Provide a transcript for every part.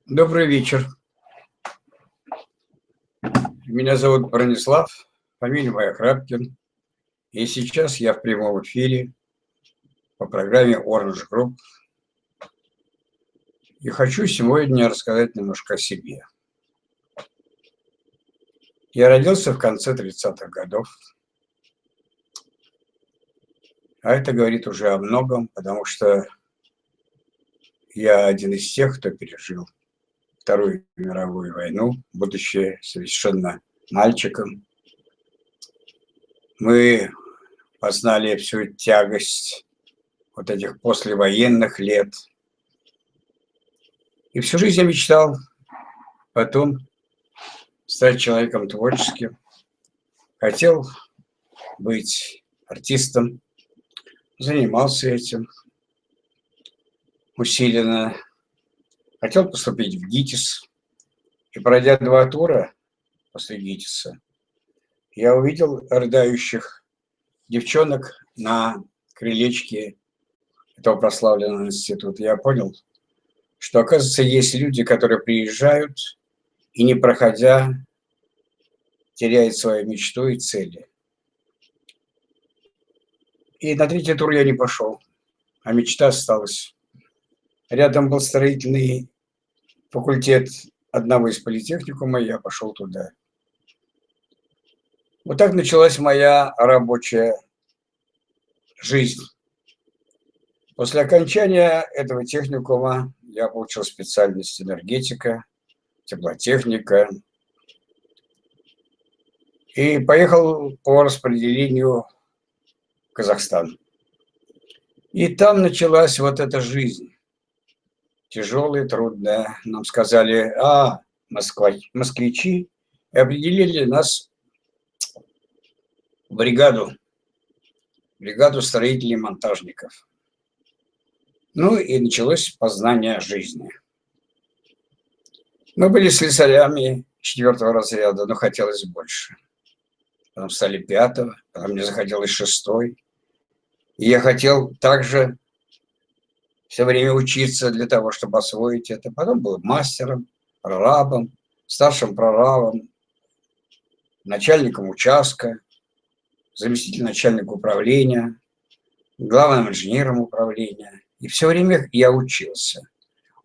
Добрый вечер. Меня зовут Бронислав, фамилия моя Храпкин. И сейчас я в прямом эфире по программе Orange Group. И хочу сегодня рассказать немножко о себе. Я родился в конце 30-х годов. А это говорит уже о многом, потому что я один из тех, кто пережил Вторую мировую войну, будучи совершенно мальчиком. Мы познали всю тягость вот этих послевоенных лет. И всю жизнь я мечтал потом стать человеком творческим. Хотел быть артистом, занимался этим усиленно. Хотел поступить в ГИТИС. И пройдя 2 тура после ГИТИСа, я увидел рыдающих девчонок на крылечке этого прославленного института. Я понял, что, оказывается, есть люди, которые приезжают и, не проходя, теряют свою мечту и цели. И на 3-й тур я не пошел, а мечта осталась. Рядом был строительный факультет одного из политехникума, и я пошел туда. Вот так началась моя рабочая жизнь. После окончания этого техникума я получил специальность энергетика, теплотехника и поехал по распределению в Казахстан. И там началась вот эта жизнь. Тяжелая, трудная. Нам сказали, москвичи, и определили нас в бригаду строителей и монтажников. Ну и началось познание жизни. Мы были слесарями 4-го разряда, но хотелось больше. Потом стали 5-го, потом мне захотелось 6-й. И я хотел также все время учиться для того, чтобы освоить это. Потом был мастером, прорабом, старшим прорабом, начальником участка, заместителем начальника управления, главным инженером управления. И все время я учился.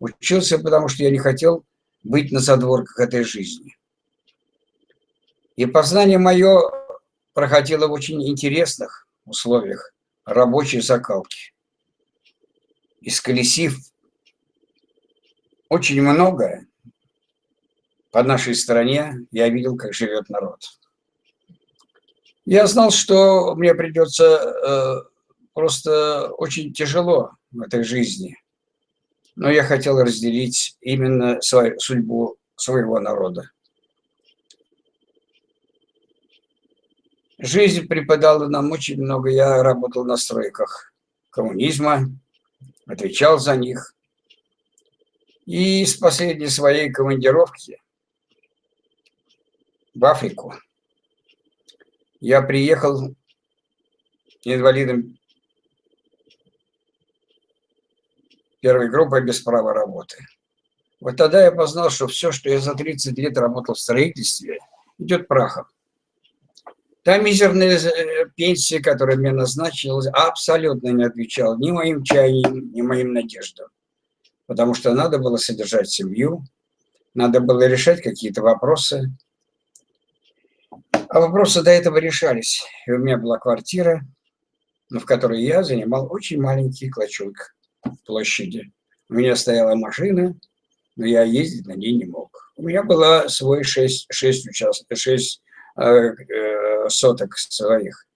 Учился, потому что я не хотел быть на задворках этой жизни. И познание мое проходило в очень интересных условиях рабочей закалки. Исколесив очень многое по нашей стране, я видел, как живет народ. Я знал, что мне придется просто очень тяжело в этой жизни, но я хотел разделить именно судьбу своего народа. Жизнь преподала нам очень много. Я работал на стройках коммунизма, отвечал за них. И с последней своей командировки в Африку я приехал инвалидом 1-й группы без права работы. Вот тогда я познал, что все, что я за 30 лет работал в строительстве, идет прахом. Та мизерная пенсия, которая мне назначилась, абсолютно не отвечала ни моим чаяниям, ни моим надеждам. Потому что надо было содержать семью, надо было решать какие-то вопросы. А вопросы до этого решались. И у меня была квартира, в которой я занимал очень маленький клочок площади. У меня стояла машина, но я ездить на ней не мог. У меня было свой 6 соток своих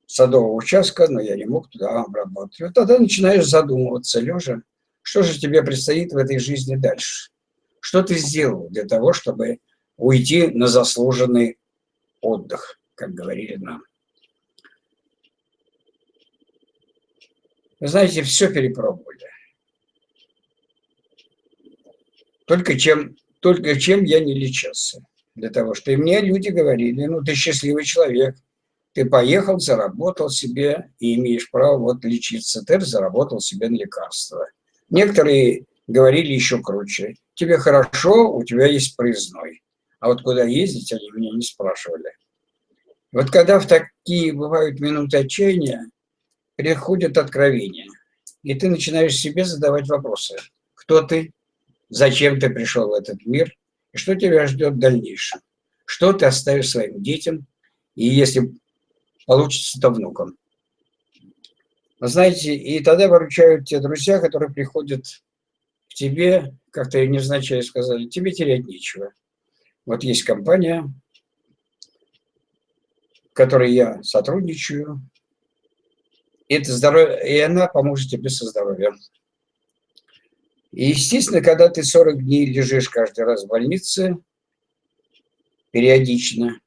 садового участка, но я не мог туда обработать. Вот тогда начинаешь задумываться, Лёша, что же тебе предстоит в этой жизни дальше? Что ты сделал для того, чтобы уйти на заслуженный отдых, как говорили нам? Вы знаете, все перепробовали. Только чем я не лечился. Для того, что и мне люди говорили, ну, ты счастливый человек, ты поехал, заработал себе и имеешь право вот лечиться, ты заработал себе на лекарства. Некоторые говорили еще круче. Тебе хорошо, у тебя есть проездной. А вот куда ездить, они меня не спрашивали. Вот когда в такие бывают минуты отчаяния, приходят откровения, и ты начинаешь себе задавать вопросы. Кто ты? Зачем ты пришел в этот мир? И что тебя ждет в дальнейшем? Что ты оставишь своим детям? И если получится, то внукам. Вы знаете, и тогда выручают те друзья, которые приходят к тебе, как-то невзначай сказали, тебе терять нечего. Вот есть компания, в которой я сотрудничаю, и, это здоровье, и она поможет тебе со здоровьем. И, естественно, когда ты 40 дней лежишь каждый раз в больнице, периодично,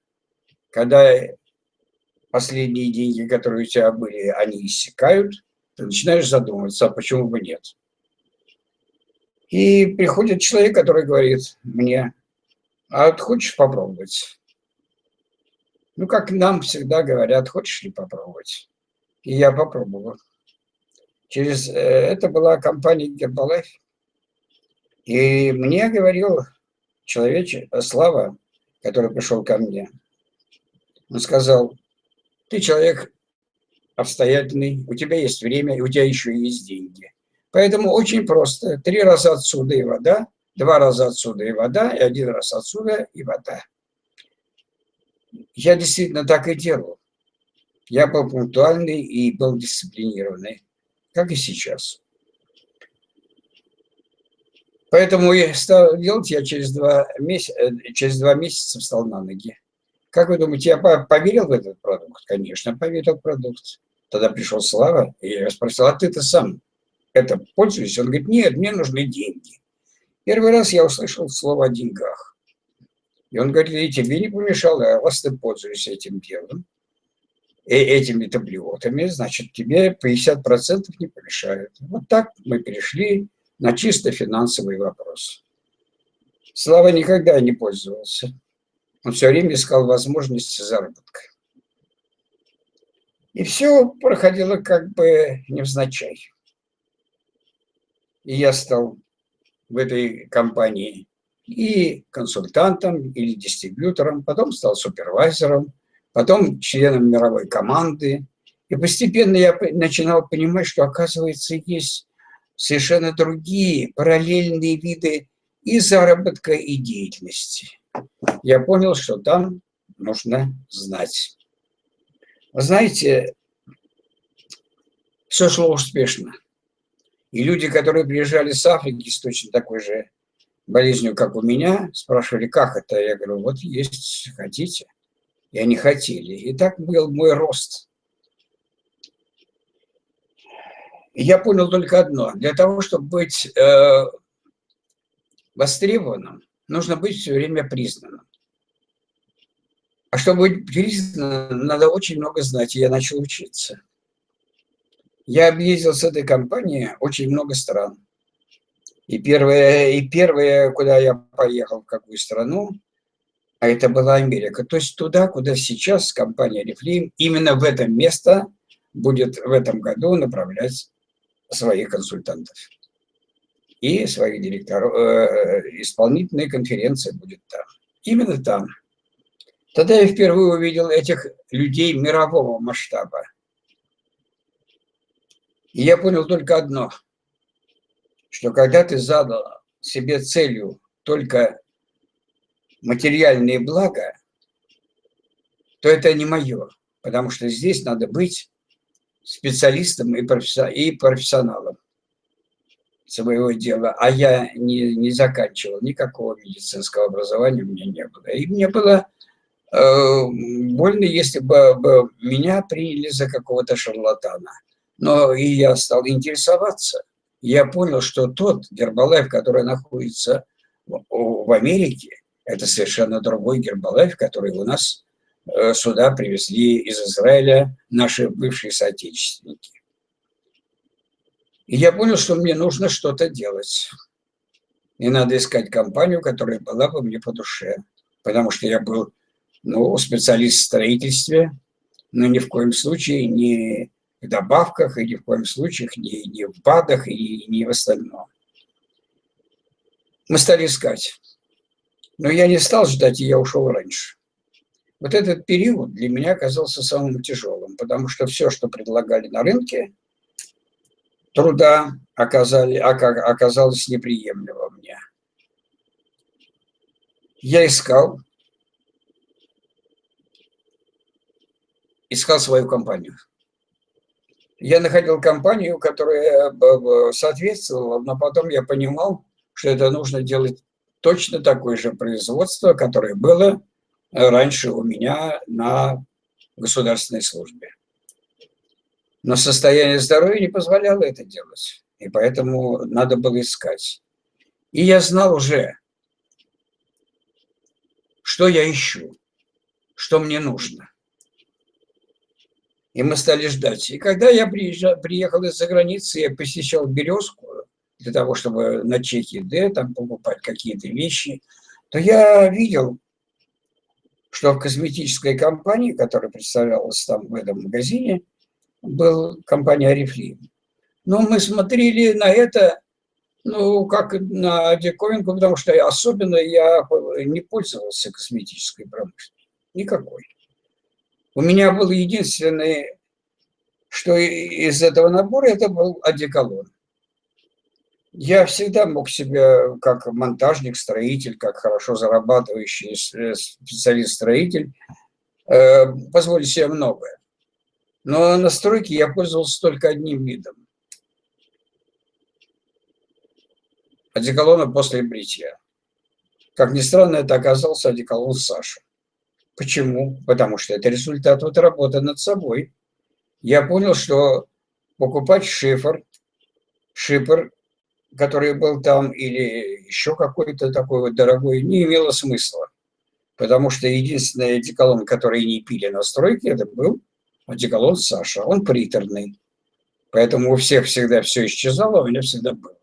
когда последние деньги, которые у тебя были, они иссякают, ты начинаешь задумываться, а почему бы нет. И приходит человек, который говорит мне, а вот хочешь попробовать? Ну, как нам всегда говорят, хочешь ли попробовать? И я попробовал. Это была компания Гербалайф. И мне говорил человек, Слава, который пришел ко мне, он сказал, ты человек обстоятельный, у тебя есть время, и у тебя еще есть деньги. Поэтому очень просто. 3 раза отсюда и вода, 2 раза отсюда и вода, и 1 раз отсюда и вода. Я действительно так и делал. Я был пунктуальный и был дисциплинированный, как и сейчас. Поэтому я стал делать, я через 2 месяца встал на ноги. Как вы думаете, я поверил в этот продукт? Конечно, поверил в продукт. Тогда пришел Слава, и я спросил, а ты-то сам это пользуешься? Он говорит, нет, мне нужны деньги. Первый раз я услышал слово о деньгах. И он говорит, и тебе не помешало, а раз ты пользуешься этим делом, этими таблетами, значит, тебе 50% не помешают. Вот так мы перешли на чисто финансовый вопрос. Слава никогда не пользовался. Он все время искал возможности заработка. И все проходило как бы невзначай. И я стал в этой компании и консультантом, или дистрибьютором, потом стал супервайзером, потом членом мировой команды. И постепенно я начинал понимать, что, оказывается, есть совершенно другие параллельные виды и заработка, и деятельности. Я понял, что там нужно знать. Вы знаете, все шло успешно. И люди, которые приезжали с Африки с точно такой же болезнью, как у меня, спрашивали, как это? Я говорю, вот есть, хотите? И они хотели. И так был мой рост. И я понял только одно. Для того, чтобы быть востребованным, нужно быть все время признанным. А чтобы быть признанным, надо очень много знать. И я начал учиться. Я объездил с этой компанией очень много стран. И первое, куда я поехал, в какую страну, а это была Америка. То есть туда, куда сейчас компания Reflame именно в это место будет в этом году направлять своих консультантов. И своих директоров, исполнительная конференция будет там. Именно там. Тогда я впервые увидел этих людей мирового масштаба. И я понял только одно, что когда ты задал себе целью только материальные блага, то это не мое, потому что здесь надо быть специалистом и профессионалом своего дела. А я не заканчивал, никакого медицинского образования у меня не было. И мне было больно, если бы меня приняли за какого-то шарлатана. Но и я стал интересоваться. Я понял, что тот Гербалайф, который находится в Америке, это совершенно другой Гербалайф, который у нас сюда привезли из Израиля наши бывшие соотечественники. И я понял, что мне нужно что-то делать. И надо искать компанию, которая была бы мне по душе. Потому что я был специалист в строительстве, но ни в коем случае не в добавках, и ни в коем случае не в БАДах, и не в остальном. Мы стали искать. Но я не стал ждать, и я ушел раньше. Вот этот период для меня оказался самым тяжелым, потому что все, что предлагали на рынке труда, оказалось неприемлемо мне. Я искал свою компанию. Я находил компанию, которая соответствовала, но потом я понимал, что это нужно делать точно такое же производство, которое было раньше у меня на государственной службе. Но состояние здоровья не позволяло это делать, и поэтому надо было искать. И я знал уже, что я ищу, что мне нужно. И мы стали ждать. И когда я приехал из-за границы, я посещал «Березку» для того, чтобы на ЧХД там покупать какие-то вещи, то я видел, что в косметической компании, которая представлялась там в этом магазине, была компания «Орифлейм». Но мы смотрели на это, ну, как на диковинку, потому что особенно я не пользовался косметической промышленностью. Никакой. У меня был единственный, что из этого набора, это был одеколон. Я всегда мог себя, как монтажник, строитель, как хорошо зарабатывающий специалист-строитель, позволить себе многое. Но на стройке я пользовался только одним видом. Одеколона после бритья. Как ни странно, это оказался одеколон Саша. Почему? Потому что это результат вот работы над собой. Я понял, что покупать шифр, который был там, или еще какой-то такой вот дорогой, не имело смысла. Потому что единственный одеколон, который не пили на стройке, это был одеколон Саша. Он приторный. Поэтому у всех всегда все исчезало, а у меня всегда было.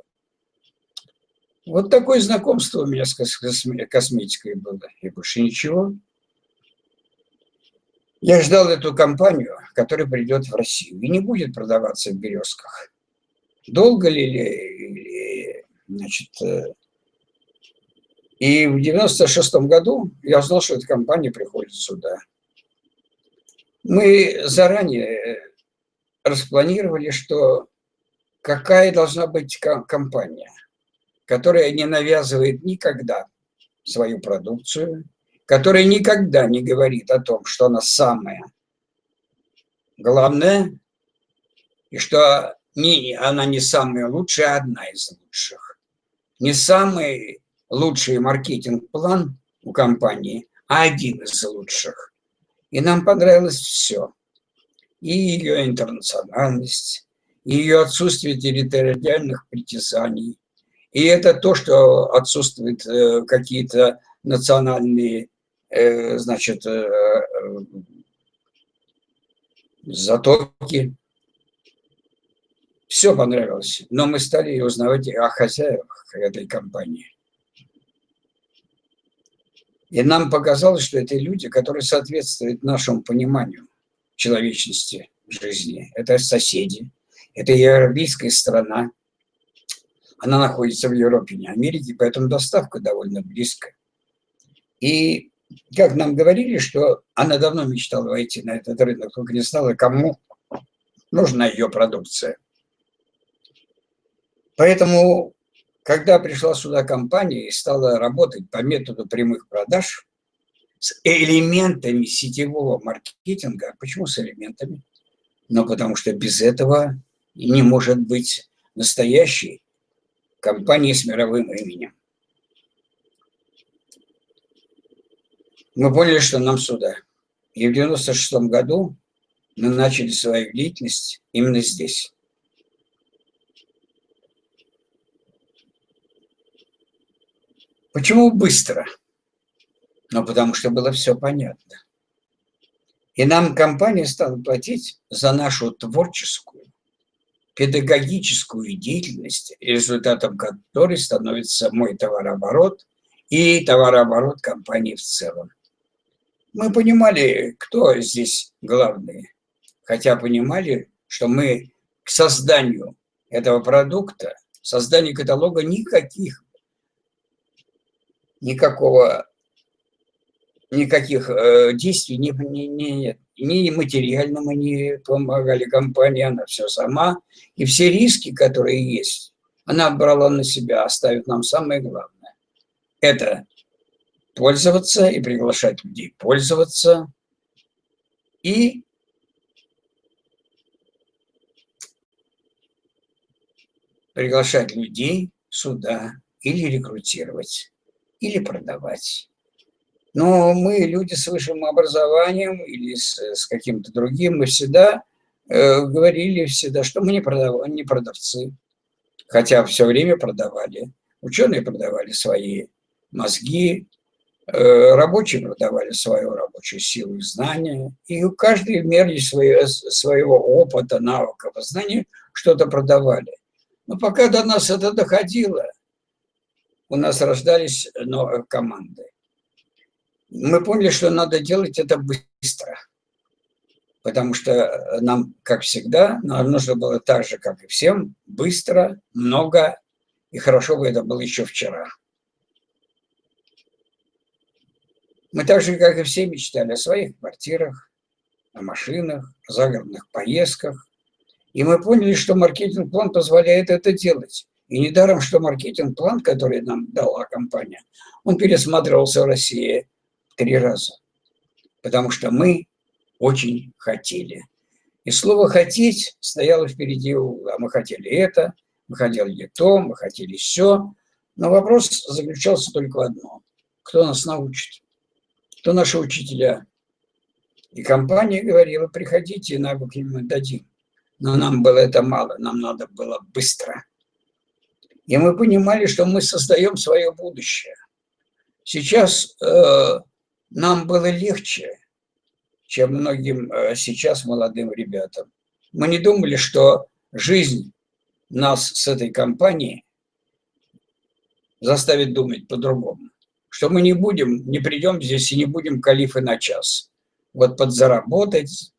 Вот такое знакомство у меня с косметикой было. И больше ничего. Я ждал эту компанию, которая придет в Россию и не будет продаваться в «Березках». Долго ли, значит... И в 96-м году я узнал, что эта компания приходит сюда. Мы заранее распланировали, что какая должна быть компания, которая не навязывает никогда свою продукцию, которая никогда не говорит о том, что она самая главная, и что она не самая лучшая, а одна из лучших. Не самый лучший маркетинг-план у компании, а один из лучших. И нам понравилось все. И ее интернациональность, и ее отсутствие территориальных притязаний. И это то, что отсутствуют какие-то национальные, значит, затоки. Все понравилось, но мы стали узнавать о хозяевах этой компании. И нам показалось, что это люди, которые соответствуют нашему пониманию человечности жизни. Это соседи, это европейская страна. Она находится в Европе, не Америке, поэтому доставка довольно близко. И как нам говорили, что она давно мечтала войти на этот рынок, только не знала, кому нужна ее продукция. Поэтому, когда пришла сюда компания и стала работать по методу прямых продаж с элементами сетевого маркетинга, почему с элементами? Ну, потому что без этого не может быть настоящей компании с мировым именем. Мы поняли, что нам сюда. И в 96-м году мы начали свою деятельность именно здесь. Почему быстро? Ну, потому что было все понятно. И нам компания стала платить за нашу творческую, педагогическую деятельность, результатом которой становится мой товарооборот и товарооборот компании в целом. Мы понимали, кто здесь главный, хотя понимали, что мы к созданию этого продукта, созданию каталога никаких никакого, никаких действий нет. Ни материально мы не помогали компании, она все сама. И все риски, которые есть, она брала на себя, оставив нам самое главное. Это пользоваться и приглашать людей пользоваться. И приглашать людей сюда или рекрутировать, или продавать. Но мы, люди с высшим образованием или с каким-то другим, мы всегда говорили всегда, что мы не продавцы, хотя все время продавали. Ученые продавали свои мозги, рабочие продавали свою рабочую силу и знания, и каждый в мере своего опыта, навыков, знаний что-то продавали. Но пока до нас это доходило, у нас рождались команды. Мы поняли, что надо делать это быстро, потому что нам, как всегда, нам нужно было так же, как и всем, быстро, много, и хорошо бы это было еще вчера. Мы так же, как и все, мечтали о своих квартирах, о машинах, о загородных поездках. И мы поняли, что маркетинг-план позволяет это делать. И недаром, что маркетинг-план, который нам дала компания, он пересматривался в России 3 раза. Потому что мы очень хотели. И слово «хотеть» стояло впереди угла. Мы хотели это, мы хотели то, мы хотели все. Но вопрос заключался только в одном. Кто нас научит? Кто наши учителя? И компания говорила: приходите, навыки мы дадим. Но нам было это мало, нам надо было быстро. И мы понимали, что мы создаем свое будущее. Сейчас нам было легче, чем многим сейчас молодым ребятам. Мы не думали, что жизнь нас с этой компанией заставит думать по-другому. Что мы не придем здесь и не будем калифы на час. Вот подзаработать,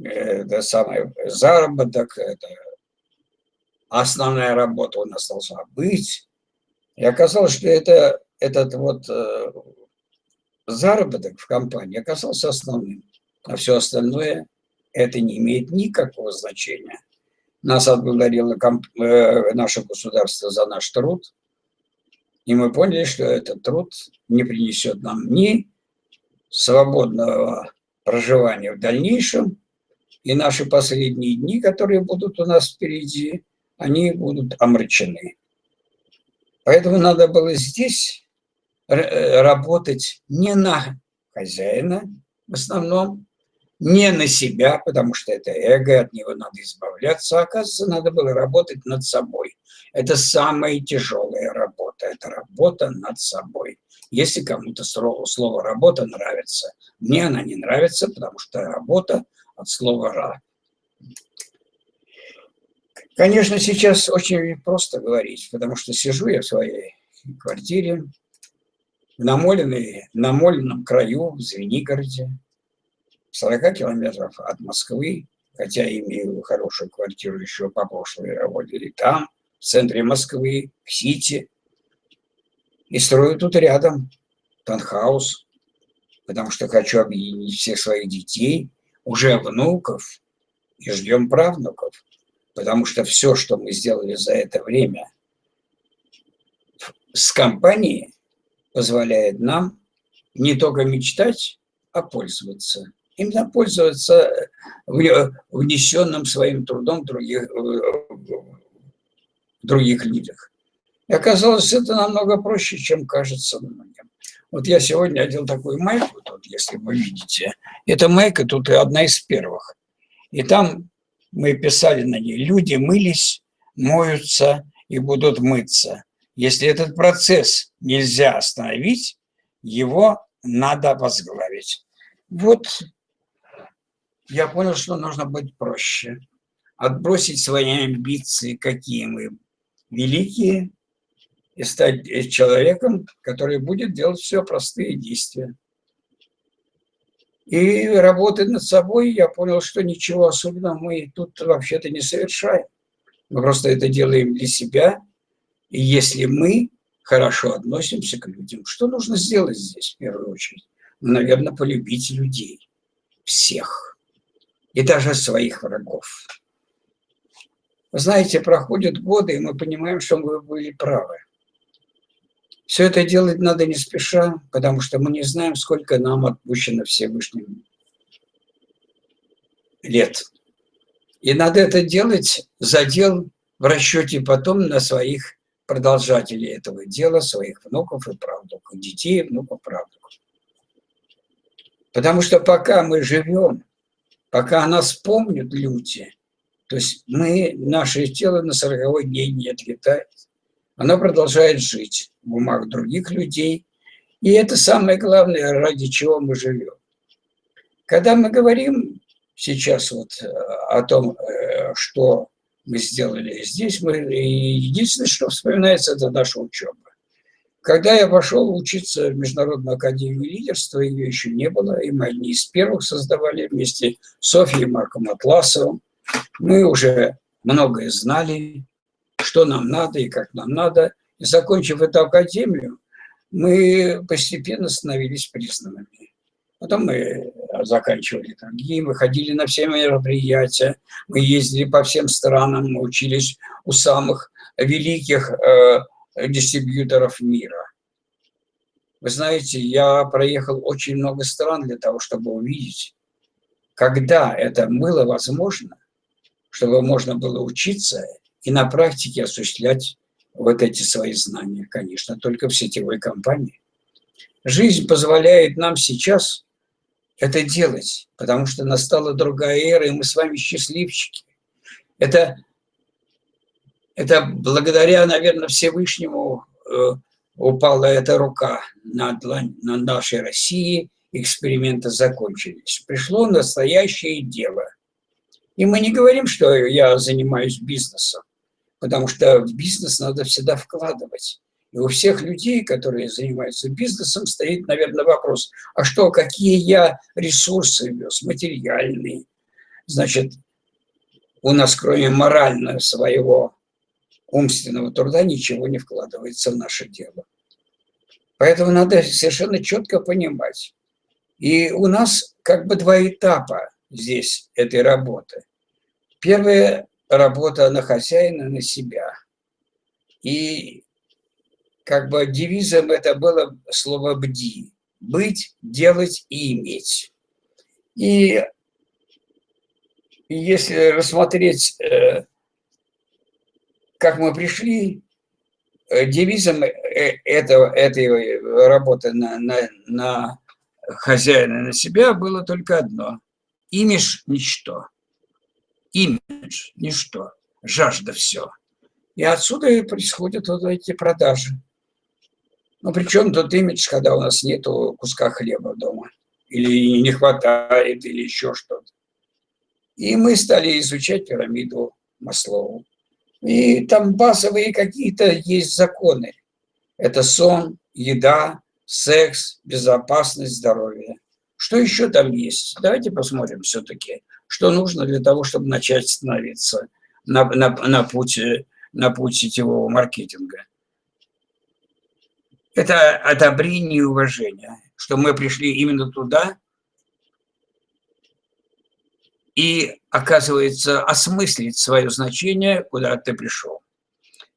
это самый заработок, это основная работа у нас должна быть. И оказалось, что этот вот заработок в компании оказался основным, а все остальное это не имеет никакого значения. Нас отблагодарило наше государство за наш труд, и мы поняли, что этот труд не принесет нам ни свободного проживания в дальнейшем, и наши последние дни, которые будут у нас впереди, они будут омрачены. Поэтому надо было здесь работать не на хозяина в основном, не на себя, потому что это эго, от него надо избавляться. А оказывается, надо было работать над собой. Это самая тяжелая работа, это работа над собой. Если кому-то слово «работа» нравится, мне она не нравится, потому что работа от слова «ра». Конечно, сейчас очень просто говорить, потому что сижу я в своей квартире в намоленном краю, в Звенигороде, 40 километров от Москвы, хотя имею хорошую квартиру еще по прошлой работе, и там, в центре Москвы, в Сити, и строю тут рядом таунхаус, потому что хочу объединить всех своих детей, уже внуков, и ждем правнуков, потому что все, что мы сделали за это время с компанией, позволяет нам не только мечтать, а пользоваться. Именно пользоваться внесенным своим трудом в других людях. И оказалось, это намного проще, чем кажется многим. Вот я сегодня одел такую майку, тут, если вы видите. Эта майка тут одна из первых. И там мы писали на ней: люди мылись, моются и будут мыться. Если этот процесс нельзя остановить, его надо возглавить. Вот я понял, что нужно быть проще. Отбросить свои амбиции, какие мы великие, и стать человеком, который будет делать все простые действия. И работать над собой, я понял, что ничего особенного мы тут вообще-то не совершаем. Мы просто это делаем для себя. И если мы хорошо относимся к людям. Что нужно сделать здесь в первую очередь? Ну, наверное, полюбить людей. Всех. И даже своих врагов. Вы знаете, проходят годы, и мы понимаем, что мы были правы. Все это делать надо не спеша, потому что мы не знаем, сколько нам отпущено Всевышним лет. И надо это делать задел в расчете потом на своих продолжателей этого дела, своих внуков и правнуков, детей, внуков, правнуков. Потому что пока мы живем, пока о нас помнят люди, то есть наше тело на 40-й день не отлетает, оно продолжает жить в умах других людей, и это самое главное, ради чего мы живем. Когда мы говорим сейчас вот о том, что мы сделали здесь, единственное, что вспоминается, это наша учеба. Когда я пошел учиться в Международную академию лидерства, ее еще не было, и мы одни из первых создавали вместе с Софьей и Марком Атласовым. Мы уже многое знали, что нам надо и как нам надо. И закончив эту академию, мы постепенно становились признанными. Потом мы заканчивали другие, мы ходили на все мероприятия, мы ездили по всем странам, мы учились у самых великих дистрибьюторов мира. Вы знаете, я проехал очень много стран для того, чтобы увидеть, когда это было возможно, чтобы можно было учиться и на практике осуществлять вот эти свои знания, конечно, только в сетевой компании. Жизнь позволяет нам сейчас это делать, потому что настала другая эра, и мы с вами счастливчики. Это благодаря, наверное, Всевышнему упала эта рука на длань на нашей России, эксперименты закончились. Пришло настоящее дело. И мы не говорим, что я занимаюсь бизнесом, потому что в бизнес надо всегда вкладывать. И у всех людей, которые занимаются бизнесом, стоит, наверное, вопрос, а что, какие я ресурсы вез, материальные? Значит, у нас, кроме морального своего умственного труда, ничего не вкладывается в наше дело. Поэтому надо совершенно четко понимать. И у нас как бы два этапа здесь этой работы. Первая работа на хозяина, на себя. И как бы девизом это было слово «бди». Быть, делать и иметь. И если рассмотреть, как мы пришли, девизом этой работы на хозяина, на себя было только одно. Имидж – ничто. Имидж – ничто. Жажда – все. И отсюда и происходят вот эти продажи. Ну, причем тот имидж, когда у нас нету куска хлеба дома, или не хватает, или еще что-то. И мы стали изучать пирамиду Маслоу. И там базовые какие-то есть законы. Это сон, еда, секс, безопасность, здоровье. Что еще там есть? Давайте посмотрим все-таки, что нужно для того, чтобы начать становиться на путь сетевого маркетинга. Это одобрение и уважение, что мы пришли именно туда и, оказывается, осмыслить свое значение, куда ты пришел.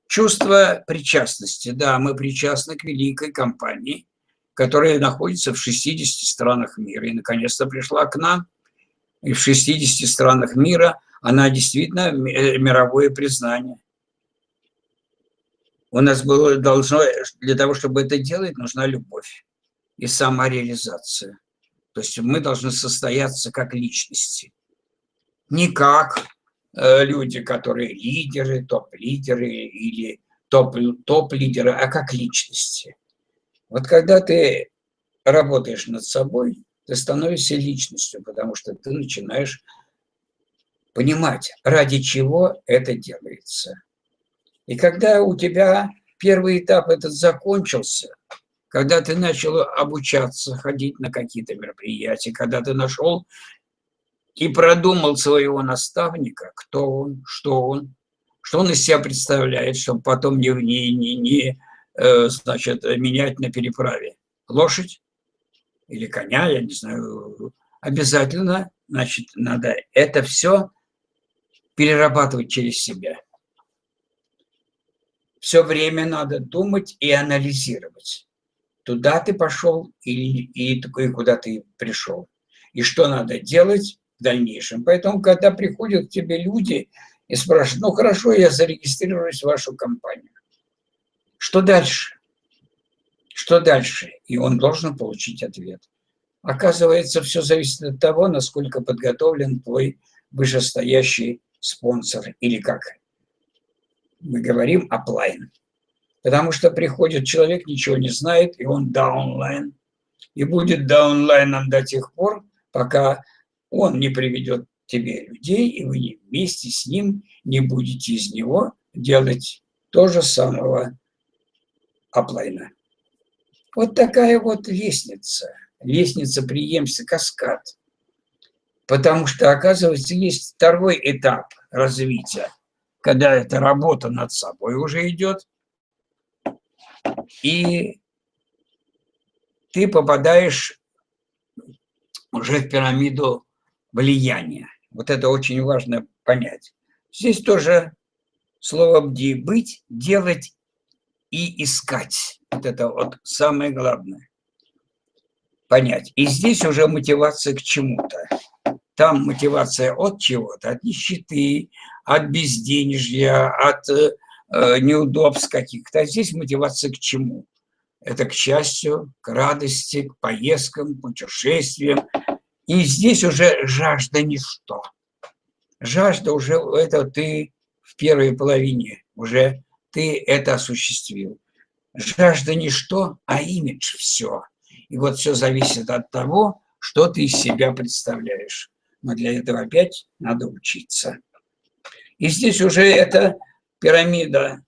Чувство причастности. Да, мы причастны к великой компании, которая находится в 60 странах мира. И, наконец-то, пришла к нам. И в 60 странах мира она действительно мировое признание. У нас было должно, для того, чтобы это делать, нужна любовь и самореализация. То есть мы должны состояться как личности. Не как люди, которые лидеры, топ-лидеры или топ-лидеры, а как личности. Вот когда ты работаешь над собой, ты становишься личностью, потому что ты начинаешь понимать, ради чего это делается. И когда у тебя первый этап этот закончился, когда ты начал обучаться, ходить на какие-то мероприятия, когда ты нашел и продумал своего наставника, кто он, что он из себя представляет, чтобы потом не значит, менять на переправе? Лошадь или коня, я не знаю. Обязательно, значит, надо это все перерабатывать через себя. Все время надо думать и анализировать. Туда ты пошел и куда ты пришел. И что надо делать в дальнейшем. Поэтому, когда приходят к тебе люди и спрашивают, ну хорошо, я зарегистрируюсь в вашу компанию. Что дальше? Что дальше? И он должен получить ответ. Оказывается, все зависит от того, насколько подготовлен твой вышестоящий спонсор, или, как мы говорим, аплайн. Потому что приходит человек, ничего не знает, и он даунлайн. И будет даунлайном до тех пор, пока он не приведет тебе людей, и вы вместе с ним не будете из него делать то же самого аплайна. Вот такая вот лестница преемства, каскад. Потому что, оказывается, есть второй этап развития, когда эта работа над собой уже идет, и ты попадаешь уже в пирамиду влияния. Вот это очень важно понять. Здесь тоже слово «быть», «делать» и «искать». Вот это вот самое главное понять. И здесь уже мотивация к чему-то. Там мотивация от чего-то, от нищеты, от безденежья, от неудобств каких-то. А здесь мотивация к чему? Это к счастью, к радости, к поездкам, к путешествиям. И здесь уже жажда ничто. Жажда уже это ты в первой половине, уже ты это осуществил. Жажда ничто, а имидж все. И вот все зависит от того, что ты из себя представляешь. Но для этого опять надо учиться. И здесь уже эта пирамида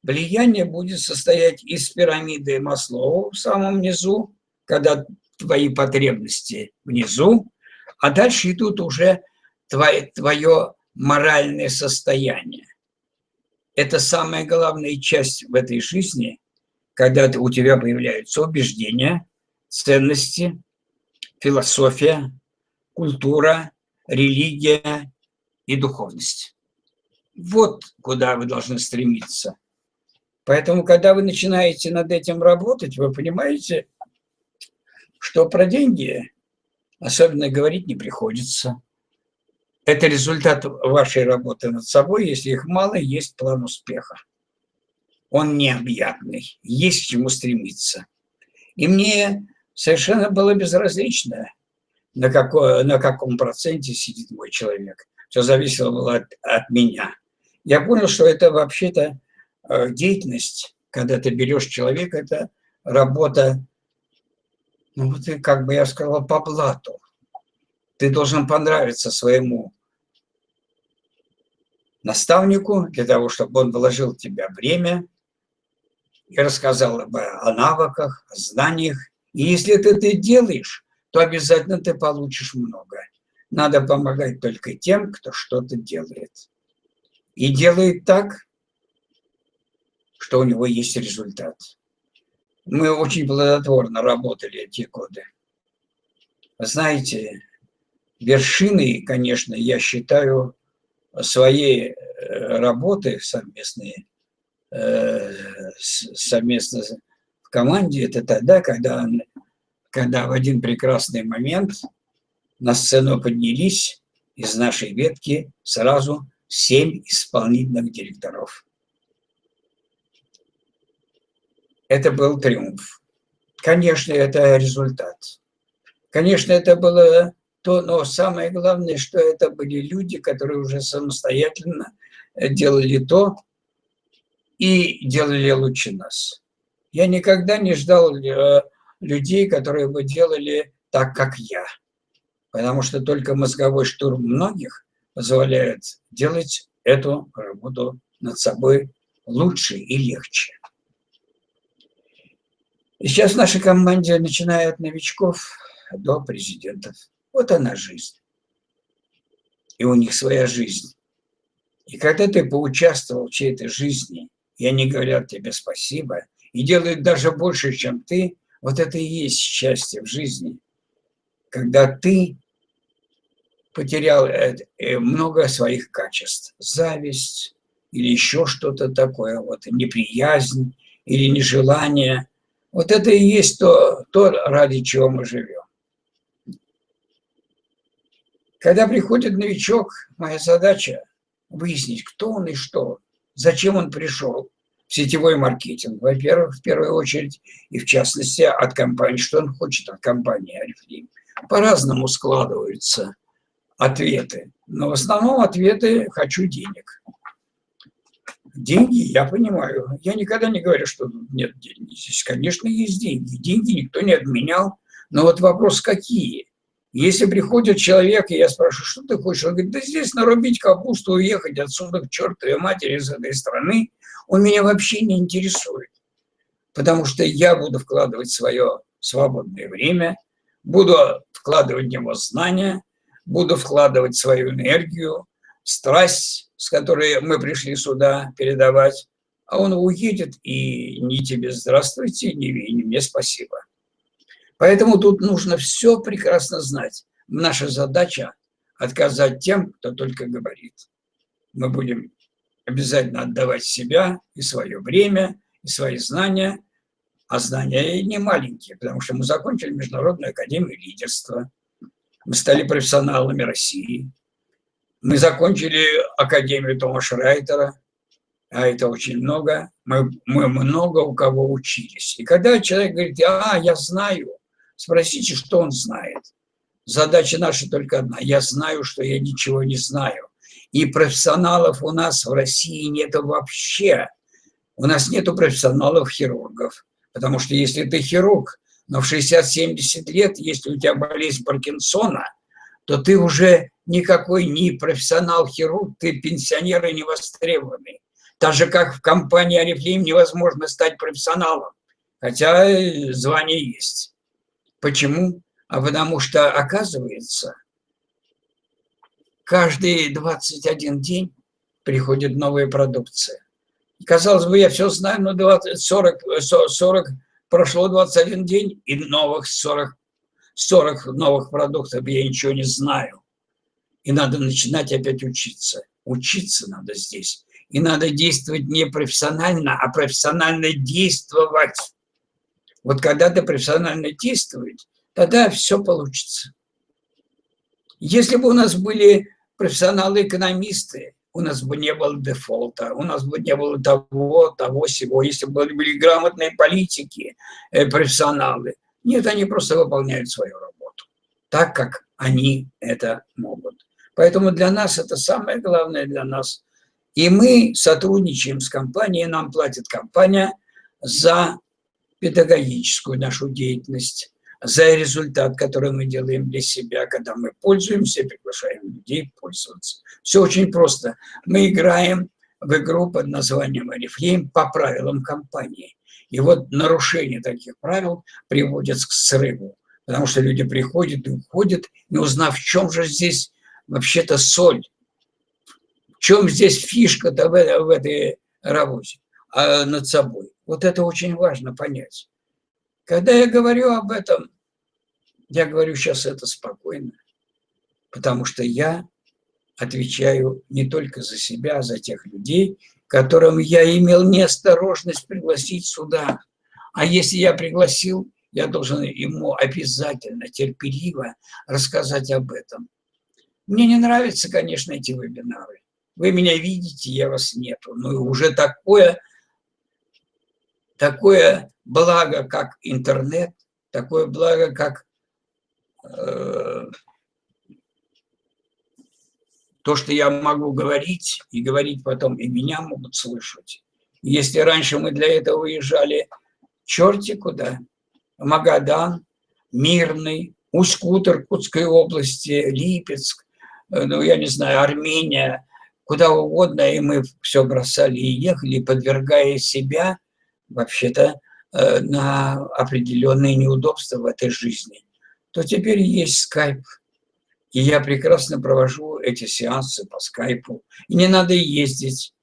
влияния будет состоять из пирамиды Маслоу в самом низу, когда твои потребности внизу, а дальше идут уже твое моральное состояние. Это самая главная часть в этой жизни, когда у тебя появляются убеждения, ценности, философия, культура, религия и духовность. Вот куда вы должны стремиться. Поэтому, когда вы начинаете над этим работать, вы понимаете, что про деньги особенно говорить не приходится. Это результат вашей работы над собой. Если их мало, есть план успеха. Он необъятный, есть к чему стремиться. И мне совершенно было безразлично, на каком проценте сидит мой человек. Все зависело было от меня. Я понял, что это вообще-то деятельность, когда ты берешь человека, это работа, ну вот как бы я сказал, по блату. Ты должен понравиться своему наставнику для того, чтобы он вложил в тебя время и рассказал о навыках, о знаниях. И если ты это делаешь, то обязательно ты получишь много. Надо помогать только тем, кто что-то делает. И делает так, что у него есть результат. Мы очень плодотворно работали эти годы. Знаете, вершиной, конечно, я считаю своей работы совместной, совместно в команде, это тогда, когда в один прекрасный момент на сцену поднялись из нашей ветки сразу 7 исполнительных директоров. Это был триумф. Конечно, это результат. Конечно, это было то, но самое главное, что это были люди, которые уже самостоятельно делали то и делали лучше нас. Я никогда не ждал людей, которые бы делали так, как я. Потому что только мозговой штурм многих позволяет делать эту работу над собой лучше и легче. И сейчас в нашей команде, начиная от новичков до президентов, вот она жизнь. И у них своя жизнь. И когда ты поучаствовал в чьей-то жизни, и они говорят тебе спасибо, и делает даже больше, чем ты, вот это и есть счастье в жизни. Когда ты потерял много своих качеств, зависть или еще что-то такое, вот неприязнь или нежелание. Вот это и есть то, ради чего мы живем. Когда приходит новичок, моя задача выяснить, кто он и что, зачем он пришел в сетевой маркетинг. Во-первых, в первую очередь, и в частности от компании, что он хочет от компании Oriflame. По-разному складываются ответы, но в основном ответы «хочу денег». Деньги, я понимаю. Я никогда не говорю, что нет денег. Здесь, конечно, есть деньги. Деньги никто не отменял. Но вот вопрос какие? Если приходит человек, и я спрашиваю, что ты хочешь? Он говорит, да здесь нарубить капусту, уехать отсюда к чертовой матери из этой страны. Он меня вообще не интересует. Потому что я буду вкладывать свое свободное время, буду вкладывать в него знания, буду вкладывать свою энергию, страсть, с которой мы пришли сюда передавать, а он уедет, и ни тебе здравствуйте, ни мне спасибо. Поэтому тут нужно все прекрасно знать. Наша задача – отказать тем, кто только говорит. Мы будем обязательно отдавать себя и свое время, и свои знания, а знания не маленькие, потому что мы закончили Международную академию лидерства, мы стали профессионалами России, мы закончили Академию Томаса Райтера, а это очень много, мы много у кого учились. И когда человек говорит, я знаю, спросите, что он знает. Задача наша только одна. Я знаю, что я ничего не знаю. И профессионалов у нас в России нет вообще. У нас нету профессионалов-хирургов. Потому что если ты хирург, но в 60-70 лет, если у тебя болезнь Паркинсона, то ты уже никакой не профессионал-хирург, ты пенсионер и невостребованный. Так же, как в компании Oriflame невозможно стать профессионалом, хотя звание есть. Почему? А потому что, оказывается, каждые 21 день приходит новая продукция. Казалось бы, я все знаю, но 40 прошло 21 день, и новых 40 новых продуктов я ничего не знаю. И надо начинать опять учиться. Учиться надо здесь. И надо действовать не профессионально, а профессионально действовать. Вот когда ты профессионально действуешь, тогда все получится. Если бы у нас были профессионалы-экономисты, у нас бы не было дефолта, у нас бы не было того, сего. Если бы были грамотные политики, профессионалы. Нет, они просто выполняют свою работу так, как они это могут. Поэтому для нас это самое главное для нас. И мы сотрудничаем с компанией, нам платит компания за педагогическую нашу деятельность, за результат, который мы делаем для себя, когда мы пользуемся, приглашаем людей пользоваться. Все очень просто. Мы играем в игру под названием Oriflame по правилам компании. И вот нарушение таких правил приводит к срыву, потому что люди приходят и уходят, не узнав, в чем же здесь вообще-то соль, в чем здесь фишка-то в этой работе над собой. Вот это очень важно понять. Когда я говорю об этом, я говорю сейчас это спокойно, потому что я отвечаю не только за себя, а за тех людей, которым я имел неосторожность пригласить сюда. А если я пригласил, я должен ему обязательно, терпеливо рассказать об этом. Мне не нравятся, конечно, эти вебинары. Вы меня видите, я вас нету. Но уже такое благо, как интернет, такое благо, как то, что я могу говорить, и говорить потом, и меня могут слышать. Если раньше мы для этого уезжали черти куда, в Магадан, Мирный, Усть-Кут Иркутской области, Липецк, ну, я не знаю, Армения, куда угодно, и мы все бросали и ехали, подвергая себя, вообще-то, на определенные неудобства в этой жизни, то теперь есть скайп. И я прекрасно провожу эти сеансы по скайпу. И не надо ездить.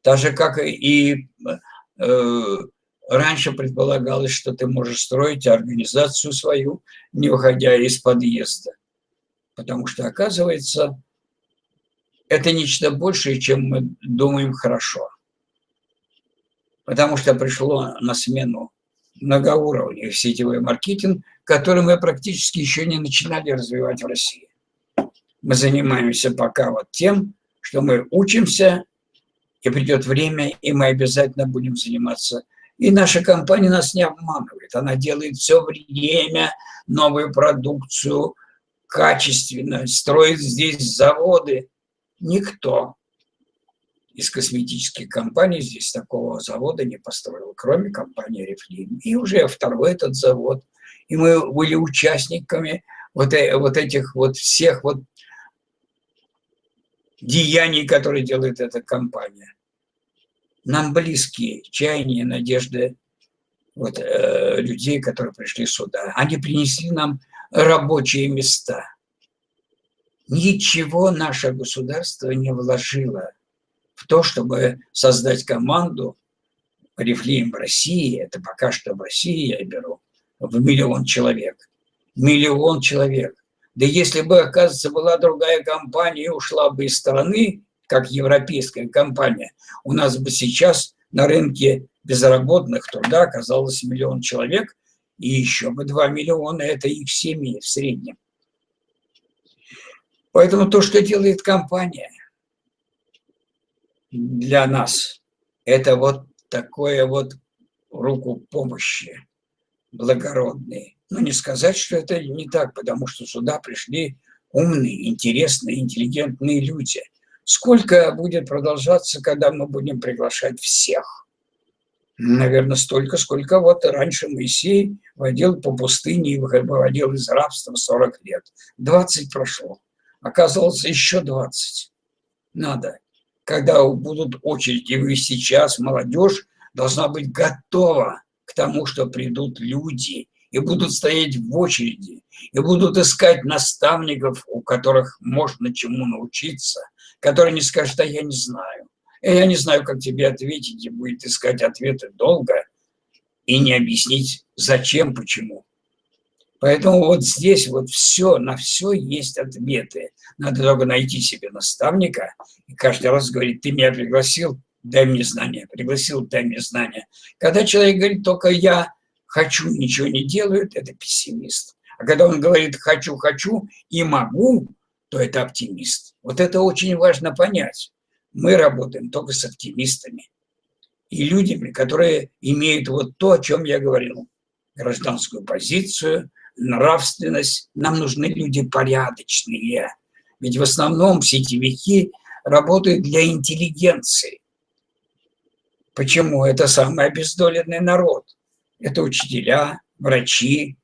Так же, как и раньше предполагалось, что ты можешь строить организацию свою, не выходя из подъезда. Потому что, оказывается, это нечто большее, чем мы думаем хорошо. Потому что пришло на смену многоуровневый сетевой маркетинг, который мы практически еще не начинали развивать в России. Мы занимаемся пока вот тем, что мы учимся, и придет время, и мы обязательно будем заниматься. И наша компания нас не обманывает. Она делает все время новую продукцию, качественно, строит здесь заводы. Никто из косметических компаний здесь такого завода не построил, кроме компании Reflame. И уже второй этот завод. И мы были участниками вот этих вот всех вот деяний, которые делает эта компания. Нам близкие чаяния, надежды вот, людей, которые пришли сюда. Они принесли нам рабочие места. Ничего наше государство не вложило в то, чтобы создать команду Reflame в России. Это пока что в России я беру в 1 миллион человек. 1 миллион человек. Да если бы, оказывается, была другая компания и ушла бы из страны, как европейская компания, у нас бы сейчас на рынке безработных труда оказалось 1 миллион человек, и еще бы 2 миллиона – это их семьи в среднем. Поэтому то, что делает компания для нас, это вот такое вот руку помощи благородные. Но не сказать, что это не так, потому что сюда пришли умные, интересные, интеллигентные люди. Сколько будет продолжаться, когда мы будем приглашать всех? Наверное, столько, сколько вот раньше Моисей водил по пустыне и выводил из рабства 40 лет. 20 прошло. Оказывается, еще 20 надо. Когда будут очереди, вы сейчас, молодежь, должна быть готова к тому, что придут люди и будут стоять в очереди, и будут искать наставников, у которых можно чему научиться, которые не скажут: а я не знаю. Я не знаю, как тебе ответить, и будет искать ответы долго и не объяснить, зачем, почему. Поэтому вот здесь вот все, на все есть ответы. Надо только найти себе наставника и каждый раз говорить: ты меня пригласил, дай мне знания, пригласил, дай мне знания. Когда человек говорит: только я хочу, ничего не делает, это пессимист. А когда он говорит: хочу, хочу и могу, то это оптимист. Вот это очень важно понять. Мы работаем только с оптимистами и людьми, которые имеют вот то, о чем я говорил: гражданскую позицию, нравственность. Нам нужны люди порядочные. Ведь в основном сетевики работают для интеллигенции. Почему? Это самый обездоленный народ. Это учителя, врачи,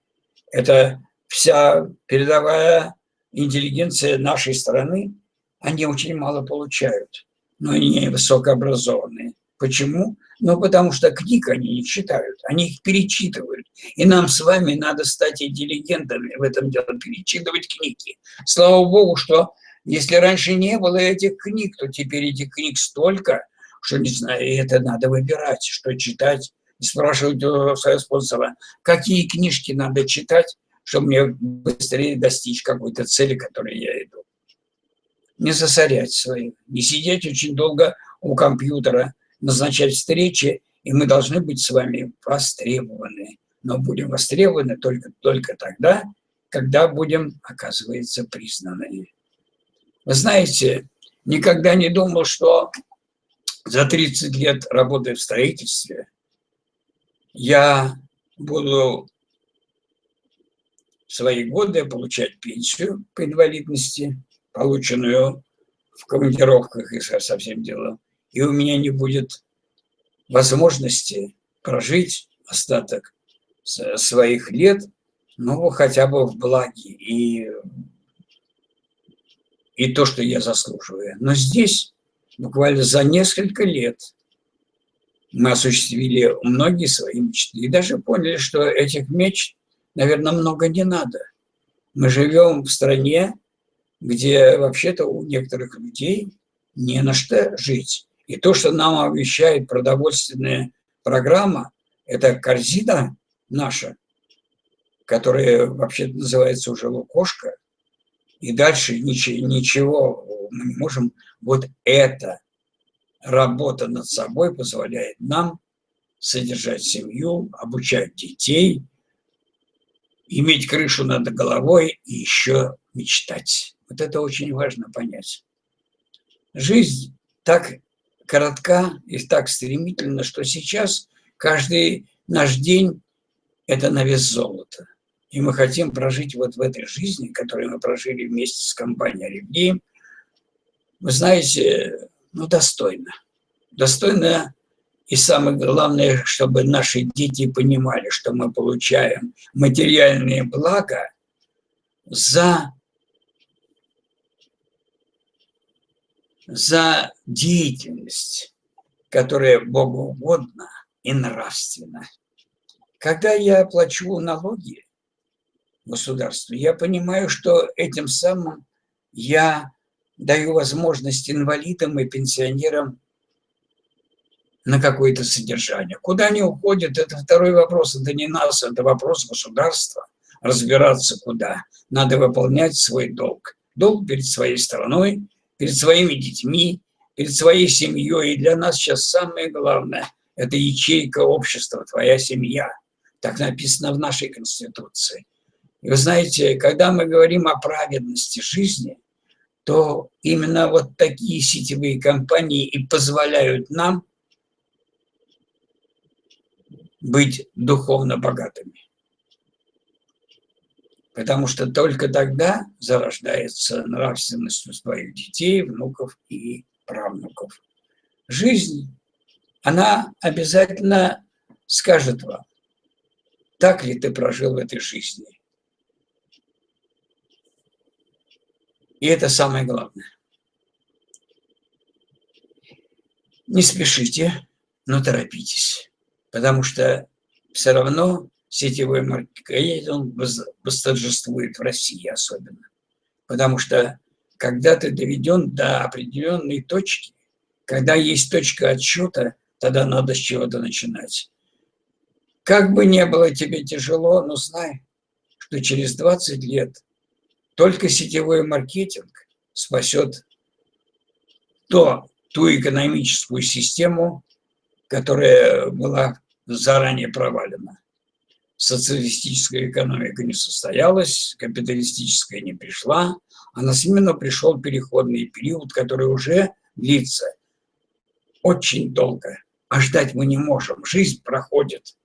это вся передовая интеллигенция нашей страны. Они очень мало получают, но они не высокообразованные. Почему? Ну, потому что книг они не читают, они их перечитывают. И нам с вами надо стать интеллигентами в этом деле, перечитывать книги. Слава Богу, что если раньше не было этих книг, то теперь этих книг столько, что, не знаю, это надо выбирать, что читать. И спрашивать у своего спонсора: какие книжки надо читать, чтобы мне быстрее достичь какой-то цели, к которой я иду. Не засорять свои, не сидеть очень долго у компьютера, назначать встречи, и мы должны быть с вами востребованы. Но будем востребованы только тогда, когда будем, оказывается, признаны. Вы знаете, никогда не думал, что за 30 лет работы в строительстве я буду в свои годы получать пенсию по инвалидности, полученную в командировках и со всем делом, и у меня не будет возможности прожить остаток своих лет, ну, хотя бы в благе и то, что я заслуживаю. Но здесь буквально за несколько лет мы осуществили многие свои мечты и даже поняли, что этих мечт, наверное, много не надо. Мы живем в стране, где вообще-то у некоторых людей не на что жить. И то, что нам обещает продовольственная программа, это корзина наша, которая вообще называется уже лукошка, и дальше ничего мы не можем. Вот эта работа над собой позволяет нам содержать семью, обучать детей, иметь крышу над головой и еще мечтать. Вот это очень важно понять. Жизнь так коротка и так стремительна, что сейчас каждый наш день – это на вес золота. И мы хотим прожить вот в этой жизни, которую мы прожили вместе с компанией «Оливье», вы знаете, ну, достойно. Достойно, и самое главное, чтобы наши дети понимали, что мы получаем материальные блага за деятельность, которая Богу угодна и нравственна. Когда я плачу налоги государству, я понимаю, что этим самым я даю возможность инвалидам и пенсионерам на какое-то содержание. Куда они уходят, это второй вопрос. Это не нас, это вопрос государства. Разбираться куда. Надо выполнять свой долг. Долг перед своей страной, перед своими детьми, перед своей семьей. И для нас сейчас самое главное – это ячейка общества, твоя семья. Так написано в нашей Конституции. И вы знаете, когда мы говорим о праведности жизни, то именно вот такие сетевые компании и позволяют нам быть духовно богатыми. Потому что только тогда зарождается нравственность у своих детей, внуков и правнуков. Жизнь, она обязательно скажет вам, так ли ты прожил в этой жизни. И это самое главное. Не спешите, но торопитесь. Потому что все равно сетевой маркетинг восторжествует в России особенно. Потому что когда ты доведен до определенной точки, когда есть точка отсчета, тогда надо с чего-то начинать. Как бы ни было тебе тяжело, но знай, что через 20 лет только сетевой маркетинг спасет ту экономическую систему, которая была заранее провалена. Социалистическая экономика не состоялась, капиталистическая не пришла, а на смену пришел переходный период, который уже длится очень долго. А ждать мы не можем. Жизнь проходит.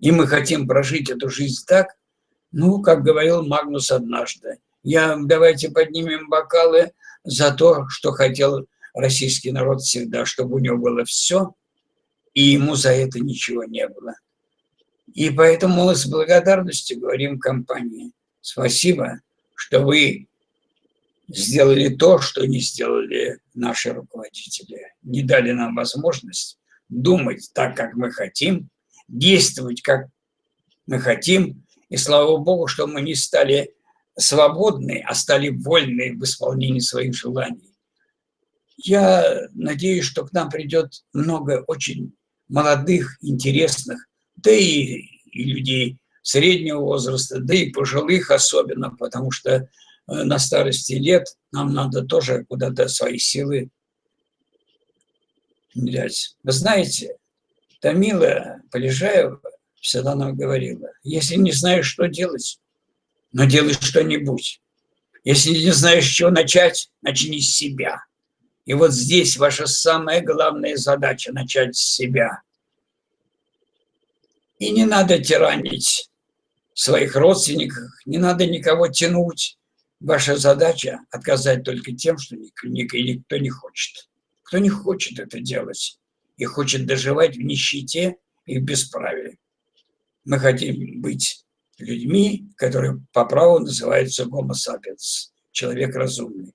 И мы хотим прожить эту жизнь так, ну, как говорил Магнус однажды. Давайте поднимем бокалы за то, что хотел российский народ всегда, чтобы у него было все, и ему за это ничего не было. И поэтому мы с благодарностью говорим компании: спасибо, что вы сделали то, что не сделали наши руководители. Не дали нам возможность думать так, как мы хотим, действовать, как мы хотим. И слава Богу, что мы не стали свободны, а стали вольны в исполнении своих желаний. Я надеюсь, что к нам придет много очень молодых, интересных, да и людей среднего возраста, да и пожилых особенно, потому что на старости лет нам надо тоже куда-то свои силы влять. Вы знаете, Тамила Полежаева всегда нам говорила: если не знаешь, что делать, но делай что-нибудь. Если не знаешь, с чего начать, начни с себя. И вот здесь ваша самая главная задача – начать с себя. И не надо тиранить своих родственников, не надо никого тянуть. Ваша задача – отказать только тем, что никто не хочет. Кто не хочет это делать и хочет доживать в нищете и в бесправии. Мы хотим быть людьми, которые по праву называются Homo sapiens, человек разумный.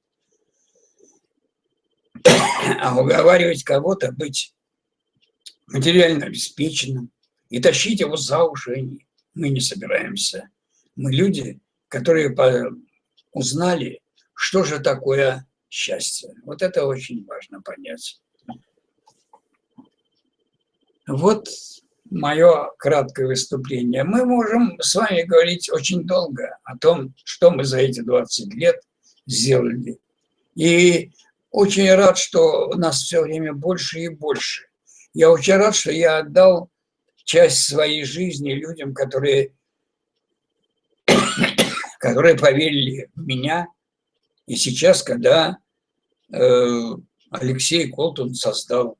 А уговаривать кого-то быть материально обеспеченным и тащить его за уши мы не собираемся. Мы люди, которые узнали, что же такое счастье. Вот это очень важно понять. Вот мое краткое выступление. Мы можем с вами говорить очень долго о том, что мы за эти 20 лет сделали. И очень рад, что у нас все время больше и больше. Я очень рад, что я отдал часть своей жизни людям, которые поверили в меня. И сейчас, когда Алексей Колтун создал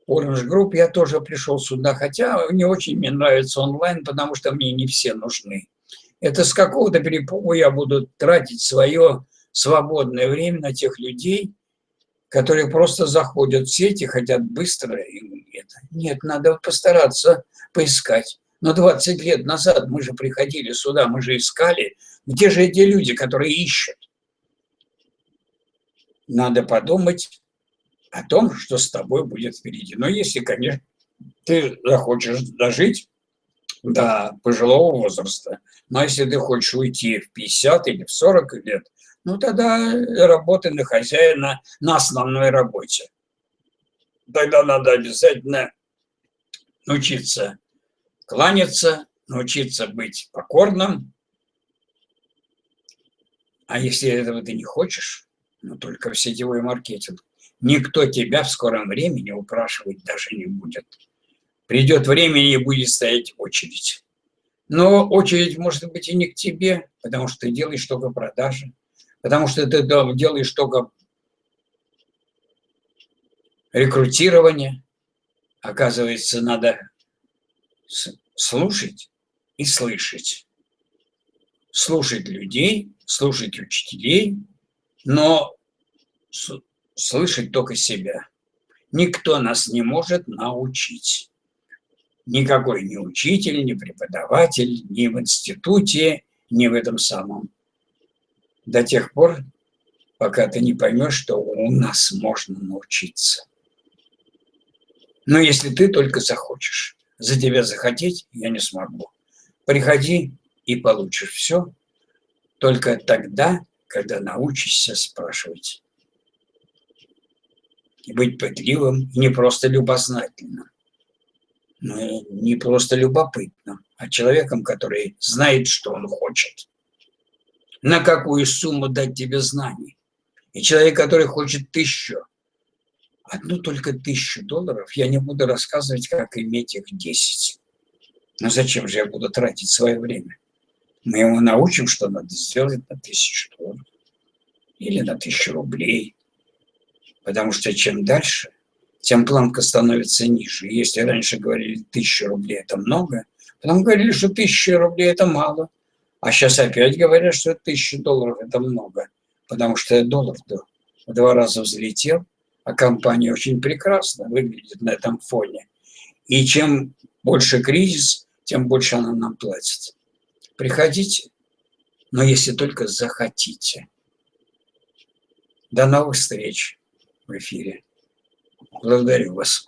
Orange Group, я тоже пришел сюда, хотя не очень мне нравится онлайн, потому что мне не все нужны. Это с какого-то перепугу я буду тратить свое свободное время на тех людей, которые просто заходят в сеть и хотят быстро. Нет, надо постараться поискать. Но 20 лет назад мы же приходили сюда, мы же искали. Где же эти люди, которые ищут? Надо подумать о том, что с тобой будет впереди. Но если, конечно, ты захочешь дожить до пожилого возраста, но если ты хочешь уйти в 50 или в 40 лет, ну тогда работай на хозяина на основной работе. Тогда надо обязательно научиться кланяться, научиться быть покорным. А если этого ты не хочешь, ну только в сетевой маркетинг, никто тебя в скором времени упрашивать даже не будет. Придет время, и будет стоять очередь. Но очередь может быть и не к тебе, потому что ты делаешь только продажи, потому что ты делаешь только рекрутирование. Оказывается, надо слушать и слышать. Слушать людей, слушать учителей, но слышать только себя. Никто нас не может научить. Никакой ни учитель, ни преподаватель, ни в институте, ни в этом самом. До тех пор, пока ты не поймешь, что у нас можно научиться. Но если ты только захочешь, за тебя захотеть я не смогу. Приходи и получишь все только тогда, когда научишься спрашивать. И быть пытливым, и не просто любознательным, но не просто любопытным, а человеком, который знает, что он хочет. На какую сумму дать тебе знаний. И человек, который хочет 1000, одну только $1000, я не буду рассказывать, как иметь их 10. Но зачем же я буду тратить свое время? Мы его научим, что надо сделать на $1000 или на 1000 рублей. Потому что чем дальше, тем планка становится ниже. Если раньше говорили 1000 рублей – это много, потом говорили, что 1000 рублей – это мало. А сейчас опять говорят, что $1000 – это много. Потому что доллар в 2 раза взлетел, а компания очень прекрасно выглядит на этом фоне. И чем больше кризис, тем больше она нам платит. Приходите, но если только захотите. До новых встреч в эфире. Благодарю вас.